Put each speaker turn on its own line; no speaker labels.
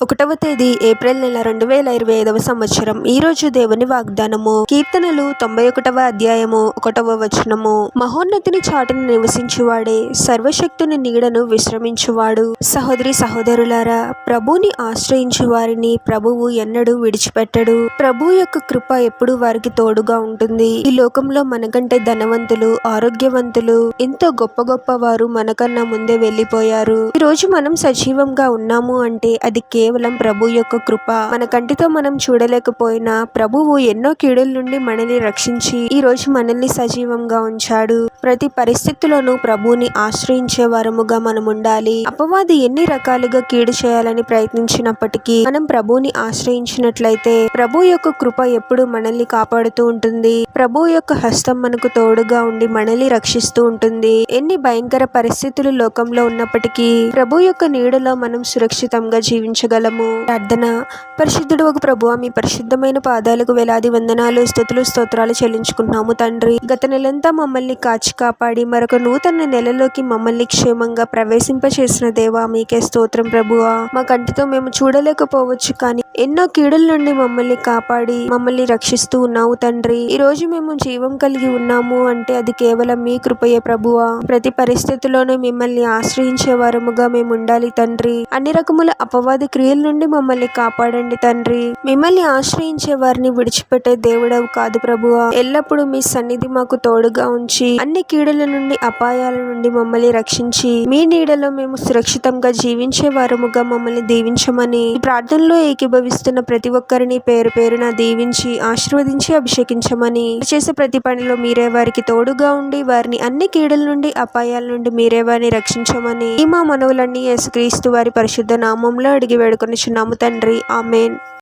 1వ తేదీ ఏప్రిల్ నెల 2025వ సంవత్సరం. ఈ రోజు దేవుని వాగ్దానము. కీర్తనలు 91వ అధ్యాయము 1వ వచనము. మహోన్నతిని చాటున నివసించువాడే, సర్వశక్తుని నీడను విశ్రమించువాడు. సహోదరి సహోదరులారా, ప్రభువుని ఆశ్రయించు వారిని ప్రభువు ఎన్నడూ విడిచిపెట్టడు. ప్రభు యొక్క కృప ఎప్పుడు వారికి తోడుగా ఉంటుంది. ఈ లోకంలో మనకంటే ధనవంతులు, ఆరోగ్యవంతులు, ఎంతో గొప్ప గొప్ప వారు మనకన్నా ముందే వెళ్ళిపోయారు. ఈ రోజు మనం సజీవంగా ఉన్నాము అంటే అది కేవలం ప్రభు యొక్క కృప. మన కంటితో మనం చూడలేకపోయినా ప్రభువు ఎన్నో కీడుల నుండి మనల్ని రక్షించి ఈ రోజు మనల్ని సజీవంగా ఉంచాడు. ప్రతి పరిస్థితిలోనూ ప్రభువుని ఆశ్రయించే వారముగా మనం ఉండాలి. అపవాది ఎన్ని రకాలుగా కీడు చేయాలని ప్రయత్నించినప్పటికీ మనం ప్రభువుని ఆశ్రయించినట్లయితే ప్రభు యొక్క కృప ఎప్పుడు మనల్ని కాపాడుతూ ఉంటుంది. ప్రభు యొక్క హస్తం మనకు తోడుగా ఉండి మనల్ని రక్షిస్తూ ఉంటుంది. ఎన్ని భయంకర పరిస్థితులు లోకంలో ఉన్నప్పటికీ ప్రభు యొక్క నీడలో మనం సురక్షితంగా జీవించగలము. ప్రార్థన. పరిశుద్ధుడవగు ప్రభువా, మీ పరిశుద్ధమైన పాదాలకు వేలాది వందనాలు, స్తుతులు, స్తోత్రాలు చెల్లించుకుంటున్నాము తండ్రి. గత నెలంతా మమ్మల్ని కాచి కాపాడి మరొక నూతన నెలలోకి మమ్మల్ని క్షేమంగా ప్రవేశింపచేసిన దేవా, మీకే స్తోత్రం ప్రభువా. మా కంటితో మేము చూడలేకపోవచ్చు, కానీ ఎన్నో కీడుల నుండి మమ్మల్ని కాపాడి మమ్మల్ని రక్షిస్తూ ఉన్నావు తండ్రి. ఈ రోజు మేము జీవం కలిగి ఉన్నాము అంటే అది కేవలం మీ కృపయే ప్రభువా. ప్రతి పరిస్థితిలోనూ మిమ్మల్ని ఆశ్రయించే వారముగా మేము ఉండాలి తండ్రి. అన్ని రకముల అపవాది క్రియల నుండి మమ్మల్ని కాపాడండి తండ్రి. మిమ్మల్ని ఆశ్రయించే వారిని విడిచిపెట్టే దేవుడవు కాదు ప్రభువా. ఎల్లప్పుడూ మీ సన్నిధి మాకు తోడుగా ఉంచి అన్ని కీడుల నుండి, అపాయాల నుండి మమ్మల్ని రక్షించి మీ నీడలో మేము సురక్షితంగా జీవించే వారముగా మమ్మల్ని దీవించమని ఈ ప్రార్థనలో ఏకీభవిస్తున్న ప్రతి ఒక్కరిని పేరు పేరున దీవించి ఆశీర్వదించి అభిషేకించమని, చేసే ప్రతి పనిలో మీరే వారికి తోడుగా ఉండి వారిని అన్ని కీడుల నుండి, అపాయాల నుండి మీరే వారిని రక్షించమని ఈ మా మనవులన్నీ యేసుక్రీస్తు వారి పరిశుద్ధ నామంలో అడిగి వేడుకొనిచున్నాము తండ్రి. ఆమేన్.